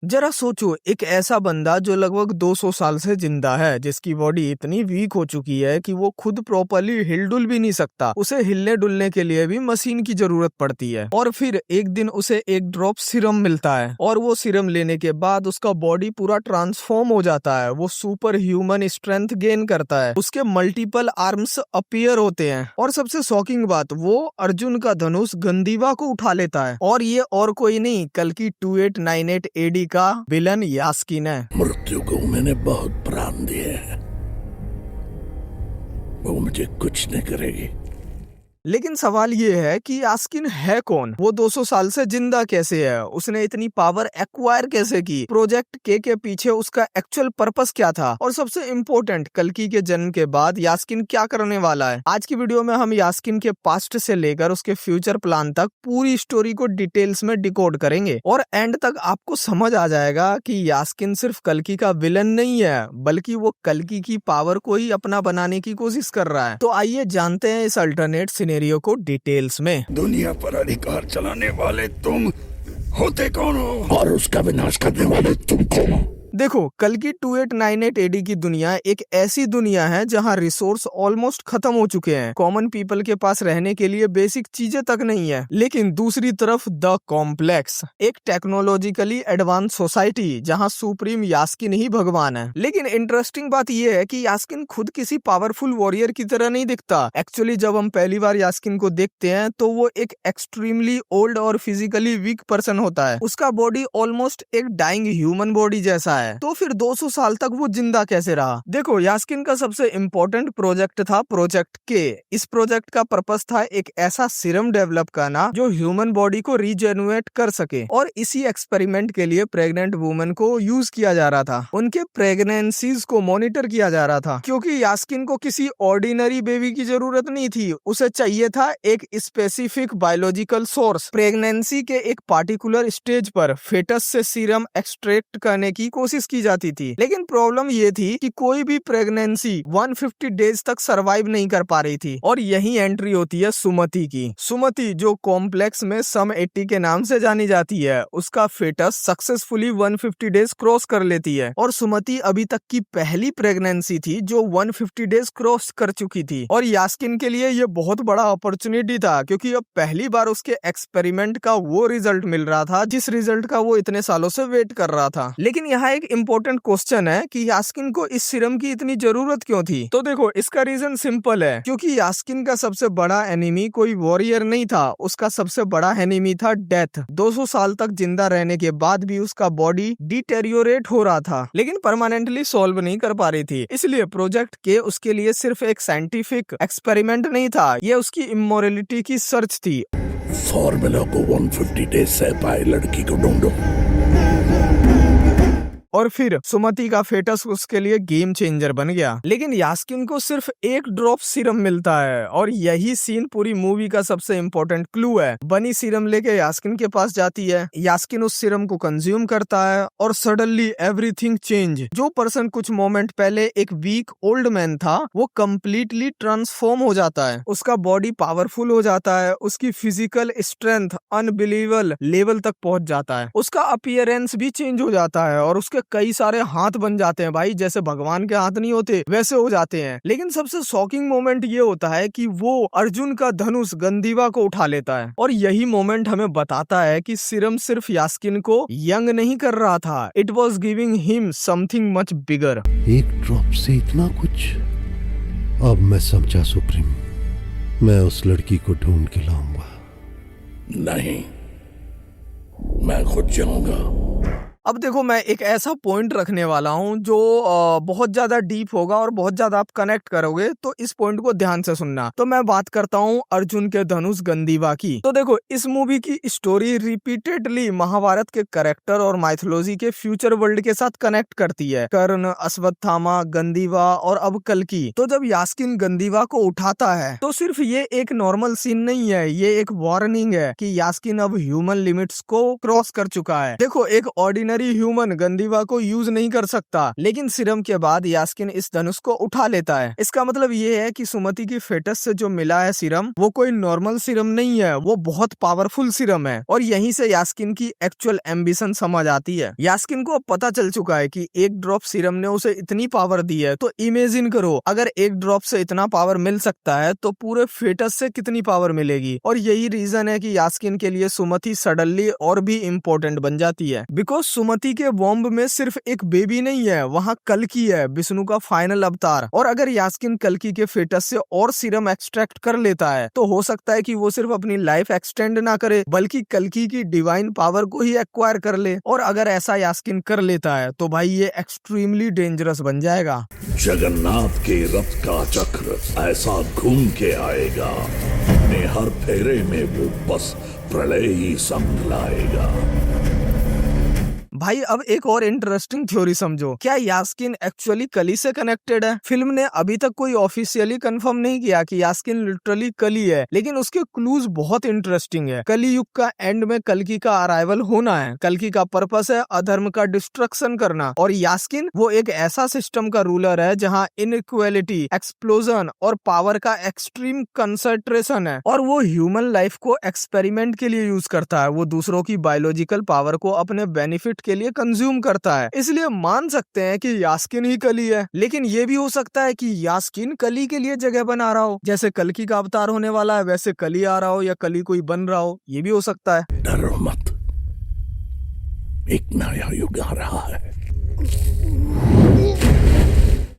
जरा सोचो, एक ऐसा बंदा जो लगभग 200 साल से जिंदा है, जिसकी बॉडी इतनी वीक हो चुकी है कि वो खुद प्रॉपरली हिलडुल भी नहीं सकता। उसे हिलने डुलने के लिए भी मशीन की जरूरत पड़ती है। और फिर एक दिन उसे एक ड्रॉप सीरम मिलता है और वो सीरम लेने के बाद उसका बॉडी पूरा ट्रांसफॉर्म हो जाता है। वो सुपर ह्यूमन स्ट्रेंथ गेन करता है, उसके मल्टीपल आर्म्स अपीयर होते हैं और सबसे शॉकिंग बात, वो अर्जुन का धनुष गंदीवा को उठा लेता है। और ये और कोई नहीं, कल्कि 2898 एडी का विलन यास्किन है। मृत्यु को मैंने बहुत प्राण दिए हैं, वो मुझे कुछ नहीं करेगी। लेकिन सवाल ये है कि यास्किन है कौन? वो 200 साल से जिंदा कैसे है? उसने इतनी पावर एक्वायर कैसे की? प्रोजेक्ट के पीछे उसका एक्चुअल पर्पस क्या था? और सबसे इम्पोर्टेंट, कल्कि के जन्म के बाद यास्किन क्या करने वाला है? आज की वीडियो में हम यास्किन के पास्ट से लेकर उसके फ्यूचर प्लान तक पूरी स्टोरी को डिटेल्स में डिकोड करेंगे और एंड तक आपको समझ आ जाएगा कि यास्किन सिर्फ कल्कि का विलन नहीं है, बल्कि वो कल्कि की पावर को ही अपना बनाने की कोशिश कर रहा है। तो आइए जानते हैं इस अल्टरनेट सिनेरियो को डिटेल्स में। दुनिया पर अधिकार चलाने वाले तुम होते कौन हो और उसका विनाश करने वाले तुम कौन हो? देखो, कल्कि 2898 एडी की दुनिया एक ऐसी दुनिया है जहां रिसोर्स ऑलमोस्ट खत्म हो चुके हैं। कॉमन पीपल के पास रहने के लिए बेसिक चीजें तक नहीं है। लेकिन दूसरी तरफ द कॉम्प्लेक्स, एक टेक्नोलॉजिकली एडवांस सोसाइटी जहां सुप्रीम यास्किन ही भगवान है। लेकिन इंटरेस्टिंग बात यह है कि यास्किन खुद किसी पावरफुल वॉरियर की तरह नहीं दिखता। एक्चुअली जब हम पहली बार यास्किन को देखते हैं तो वो एक एक्सट्रीमली ओल्ड और फिजिकली वीक पर्सन होता है। उसका बॉडी ऑलमोस्ट एक डाइंग ह्यूमन बॉडी जैसा है। तो फिर 200 साल तक वो जिंदा कैसे रहा? देखो, यास्किन का सबसे इम्पोर्टेंट प्रोजेक्ट था प्रोजेक्ट के। इस प्रोजेक्ट का पर्पस था एक ऐसा सीरम डेवलप करना जो ह्यूमन बॉडी को रीजेनुएट कर सके। और इसी एक्सपेरिमेंट के लिए प्रेग्नेंट वुमेन को यूज किया जा रहा था। उनके प्रेगनेंसीज को मॉनिटर किया जा रहा था, क्योंकि यास्किन को किसी ऑर्डिनरी बेबी की जरूरत नहीं थी। उसे चाहिए था एक स्पेसिफिक बायोलॉजिकल सोर्स। प्रेगनेंसी के एक पार्टिकुलर स्टेज पर फेटस से सीरम एक्सट्रैक्ट करने की कोशिश की जाती थी। लेकिन प्रॉब्लम ये थी कि कोई भी प्रेगनेंसी 150 डेज तक सरवाइव नहीं कर पा रही थी। और यही एंट्री होती है सुमति की। सुमति, जो कॉम्प्लेक्स में सम 80 के नाम से जानी जाती है, उसका फेटस सक्सेसफुली 150 डेज क्रॉस कर लेती है। और सुमति अभी तक की पहली प्रेगनेंसी थी जो 150 डेज क्रॉस कर चुकी थी। और यास्किन के लिए ये बहुत बड़ा अपॉर्चुनिटी था, क्योंकि अब पहली बार उसके एक्सपेरिमेंट का वो रिजल्ट मिल रहा था जिस रिजल्ट का वो इतने सालों से वेट कर रहा था। लेकिन यहाँ एक इम्पोर्टेंट क्वेश्चन है कि यास्किन को इस सीरम की इतनी जरूरत क्यों थी? तो देखो, इसका रीजन सिंपल है, क्योंकि यास्किन का सबसे बड़ा एनिमी कोई वॉरियर नहीं था, उसका सबसे बड़ा एनिमी था डेथ। 200 साल तक जिंदा रहने के बाद भी उसका बॉडी डिटेरियोरेट हो रहा था, लेकिन परमानेंटली सॉल्व नहीं कर पा रही थी। इसलिए प्रोजेक्ट के उसके लिए सिर्फ एक साइंटिफिक एक्सपेरिमेंट नहीं था, ये उसकी इमोरलिटी की सर्च थी। फॉर्मूला को 150 डेज से पाए लड़की को ढूंढो। और फिर सुमति का फेटस उसके लिए गेम चेंजर बन गया। लेकिन यास्किन को सिर्फ एक ड्रॉप सीरम मिलता है, और यही सीन पूरी मूवी का सबसे इम्पोर्टेंट क्लू है। बनी सीरम लेके यास्किन के पास जाती है, यास्किन उस सीरम को कंज्यूम करता है और सडनली एवरीथिंग चेंज। जो पर्सन कुछ मोमेंट पहले एक वीक ओल्ड मैन था, वो कम्प्लीटली ट्रांसफॉर्म हो जाता है। उसका बॉडी पावरफुल हो जाता है, उसकी फिजिकल स्ट्रेंथ अनबिलीवेबल लेवल तक पहुंच जाता है, उसका अपीयरेंस भी चेंज हो जाता है और उसके कई सारे हाथ बन जाते हैं भाई, जैसे भगवान के हाथ नहीं होते वैसे हो जाते हैं। लेकिन सबसे शॉकिंग मोमेंट ये होता है कि वो अर्जुन का धनुष गंदीवा को उठा लेता है। और यही मोमेंट हमें बताता है कि सीरम सिर्फ यास्किन को यंग नहीं कर रहा था, it was giving him something much bigger. एक ड्रॉप से इतना कुछ? अब मैं समझा सुप्रीम, मैं उस लड़की को ढूंढ के लाऊंगा। नहीं, मैं खुद जाऊंगा। अब देखो, मैं एक ऐसा पॉइंट रखने वाला हूँ जो बहुत ज्यादा डीप होगा और बहुत ज्यादा आप कनेक्ट करोगे, तो इस पॉइंट को ध्यान से सुनना। तो मैं बात करता हूँ अर्जुन के धनुष गंदीवा की। तो देखो, इस मूवी की स्टोरी रिपीटेडली महाभारत के कैरेक्टर और माइथोलॉजी के फ्यूचर वर्ल्ड के साथ कनेक्ट करती है। कर्ण, अश्वत्थामा, गंदीवा और अब कल्कि। तो जब यास्किन गंदीवा को उठाता है तो सिर्फ ये एक नॉर्मल सीन नहीं है, ये एक वार्निंग है कि यास्किन अब ह्यूमन लिमिट्स को क्रॉस कर चुका है। देखो, एक ऑर्डिनरी ऑर्डिनरी ह्यूमन गंदीवा को यूज नहीं कर सकता, लेकिन सीरम के बाद यास्किन इस धनुष को उठा लेता है। इसका मतलब ये है कि सुमति की फेटस से जो मिला है सीरम, वो कोई नॉर्मल सीरम नहीं है, वो बहुत पावरफुल सीरम है। और यहीं से यास्किन की एक्चुअल एम्बिशन समझ आती है। यास्किन को अब पता चल चुका है कि एक ड्रॉप सीरम ने उसे इतनी पावर दी है, तो इमेजिन करो अगर एक ड्रॉप से इतना पावर मिल सकता है तो पूरे फेटस से कितनी पावर मिलेगी। और यही रीजन है कि यास्किन के लिए सुमति सडनली और भी इम्पोर्टेंट बन जाती है। बिकॉज सुमति के वॉम्ब में सिर्फ एक बेबी नहीं है, वहाँ कल्कि है, विष्णु का फाइनल अवतार। और अगर यास्किन कल्कि के फेटस से और सीरम एक्सट्रैक्ट कर लेता है तो हो सकता है कि वो सिर्फ अपनी लाइफ एक्सटेंड ना करे, बल्कि कल्कि की डिवाइन पावर को ही एक्वायर कर ले। और अगर ऐसा यास्किन कर लेता है तो भाई ये एक्सट्रीमली डेंजरस बन जाएगा। जगन्नाथ के रथ का चक्र ऐसा घूम के आएगा, अपने हर फेरे में वो बस प्रलय ही संग लाएगा। भाई अब एक और इंटरेस्टिंग थ्योरी समझो, क्या यास्किन एक्चुअली कली से कनेक्टेड है? फिल्म ने अभी तक कोई ऑफिशियली कंफर्म नहीं किया कि यास्किन लिटरली कली है, लेकिन उसके क्लूज बहुत इंटरेस्टिंग है। कली युग का एंड में कल्कि का अराइवल होना है। कल्कि का पर्पस है अधर्म का डिस्ट्रक्शन करना, और यास्किन वो एक ऐसा सिस्टम का रूलर है जहाँ इनइक्वालिटी, एक्सप्लोजन और पावर का एक्सट्रीम कंसंट्रेशन है। और वो ह्यूमन लाइफ को एक्सपेरिमेंट के लिए यूज करता है। वो दूसरों की बायोलॉजिकल पावर को अपने बेनिफिट के लिए कंज्यूम करता है। इसलिए मान सकते हैं कि यास्किन ही कली है, लेकिन ये भी हो सकता है कि यास्किन कली के लिए जगह बना रहा हो। जैसे कल्कि का अवतार होने वाला है वैसे कली आ रहा हो, या कली कोई बन रहा हो, ये भी हो सकता है। डरो मत, एक नया युग आ रहा है।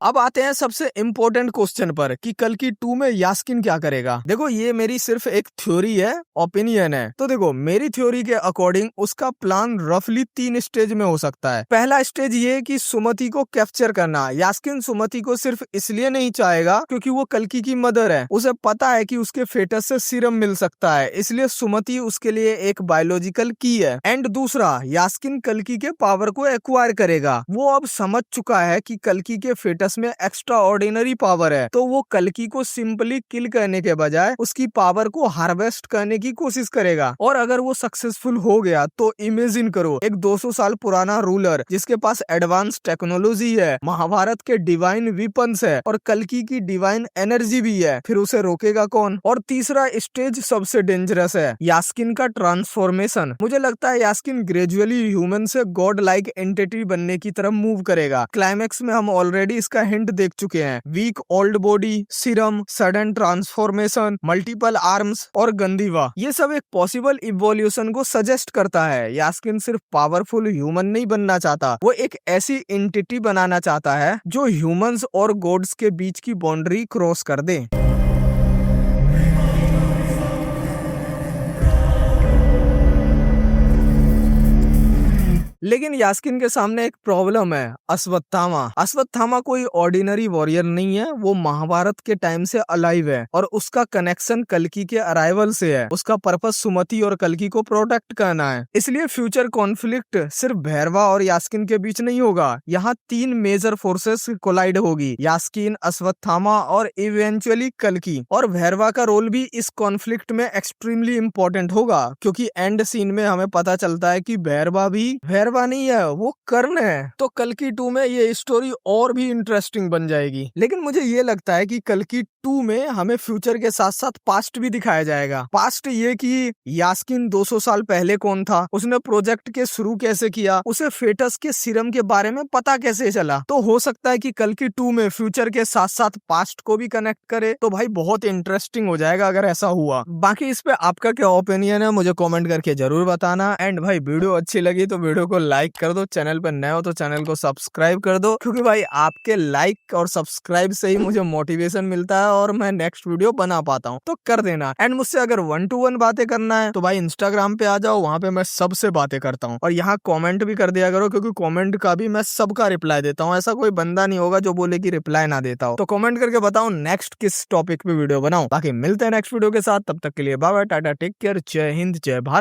अब आते हैं सबसे इम्पोर्टेंट क्वेश्चन पर कि कल्कि 2 में यास्किन क्या करेगा। देखो ये मेरी सिर्फ एक थ्योरी है, ओपिनियन है। तो देखो मेरी थ्योरी के अकॉर्डिंग उसका प्लान रफली 3 स्टेज में हो सकता है। पहला स्टेज ये कि सुमति को कैप्चर करना। यास्किन सुमति को सिर्फ इसलिए नहीं चाहेगा क्योंकि वो कल्कि की मदर है, उसे पता है कि उसके फेटस से सीरम मिल सकता है, इसलिए सुमति उसके लिए एक बायोलॉजिकल की है। एंड दूसरा, यास्किन कल्कि के पावर को एक्वायर करेगा। वो अब समझ चुका है कि कल्कि के फेटस में एक्स्ट्रा ऑर्डिनरी पावर है, तो वो कल्कि को सिंपली किल करने के बजाय उसकी पावर को हार्वेस्ट करने की कोशिश करेगा। और अगर वो सक्सेसफुल हो गया तो इमेजिन करो एक 200 साल पुराना रूलर जिसके पास एडवांस टेक्नोलॉजी है, महाभारत के डिवाइन वीपन्स है और कल्कि की डिवाइन एनर्जी भी है, फिर उसे रोकेगा कौन? और तीसरा स्टेज सबसे डेंजरस है, यास्किन का ट्रांसफॉर्मेशन। मुझे लगता है यास्किन ग्रेजुअली ह्यूमन से गॉड लाइक एंटिटी बनने की तरफ मूव करेगा। क्लाइमेक्स में हम ऑलरेडी इसका हिंट देख चुके हैं। Weak old body, serum, sudden transformation, multiple arms और गंदीवा, ये सब एक पॉसिबल इवोल्यूशन को सजेस्ट करता है। यास्किन सिर्फ पावरफुल ह्यूमन नहीं बनना चाहता, वो एक ऐसी एंटिटी बनाना चाहता है जो ह्यूमंस और गॉड्स के बीच की बाउंड्री क्रॉस कर दे। लेकिन यास्किन के सामने एक प्रॉब्लम है, अश्वत्थामा। अश्वत्थामा कोई ऑर्डिनरी वॉरियर नहीं है, वो महाभारत के टाइम से अलाइव है और उसका कनेक्शन कल्कि के अराइवल से है। उसका पर्पस सुमति और कल्कि को प्रोटेक्ट करना है। इसलिए फ्यूचर कॉन्फ्लिक्ट सिर्फ भैरवा और यास्किन के बीच नहीं होगा, यहाँ 3 मेजर फोर्सेस कोलाइड होगी, यास्किन, अश्वत्थामा और इवेंचुअली कल्कि। और भैरवा का रोल भी इस कॉन्फ्लिक्ट में एक्सट्रीमली इंपॉर्टेंट होगा, क्योंकि एंड सीन में हमें पता चलता है कि भैरवा नहीं है, वो कर्ण है। तो कल्कि 2 में ये स्टोरी और भी इंटरेस्टिंग बन जाएगी। लेकिन मुझे ये लगता है कि कल्कि 2 में हमें फ्यूचर के साथ साथ पास्ट भी दिखाया जाएगा। पास्ट ये कि यास्किन 200 साल पहले कौन था, उसने प्रोजेक्ट के शुरू कैसे किया, उसे फेटस के सीरम के बारे में पता कैसे चला। तो हो सकता है कि कल्कि 2 में फ्यूचर के साथ साथ पास्ट को भी कनेक्ट करे, तो भाई बहुत इंटरेस्टिंग हो जाएगा अगर ऐसा हुआ। बाकी इस पे आपका क्या ओपिनियन है मुझे कमेंट करके जरूर बताना। एंड भाई वीडियो अच्छी लगी तो वीडियो को लाइक कर दो, चैनल पर नए हो तो चैनल को सब्सक्राइब कर दो, क्योंकि भाई आपके लाइक और सब्सक्राइब से ही मुझे मोटिवेशन मिलता है और मैं नेक्स्ट वीडियो बना पाता हूँ। तो कर देना। एंड मुझसे अगर 1-to-1 बातें करना है तो भाई इंस्टाग्राम पे आ जाओ, वहाँ पे मैं सबसे बातें करता हूँ। और यहाँ कमेंट भी कर दिया करो, क्योंकि कमेंट का भी मैं सबका रिप्लाई देता हूँ। ऐसा कोई बंदा नहीं होगा जो बोले कि रिप्लाई ना देता हो। तो कमेंट करके बताओ नेक्स्ट किस टॉपिक पे वीडियो बनाऊं। बाकी मिलते हैं नेक्स्ट वीडियो के साथ, तब तक के लिए बाय बाय, टाटा, टेक केयर, जय हिंद, जय भारत।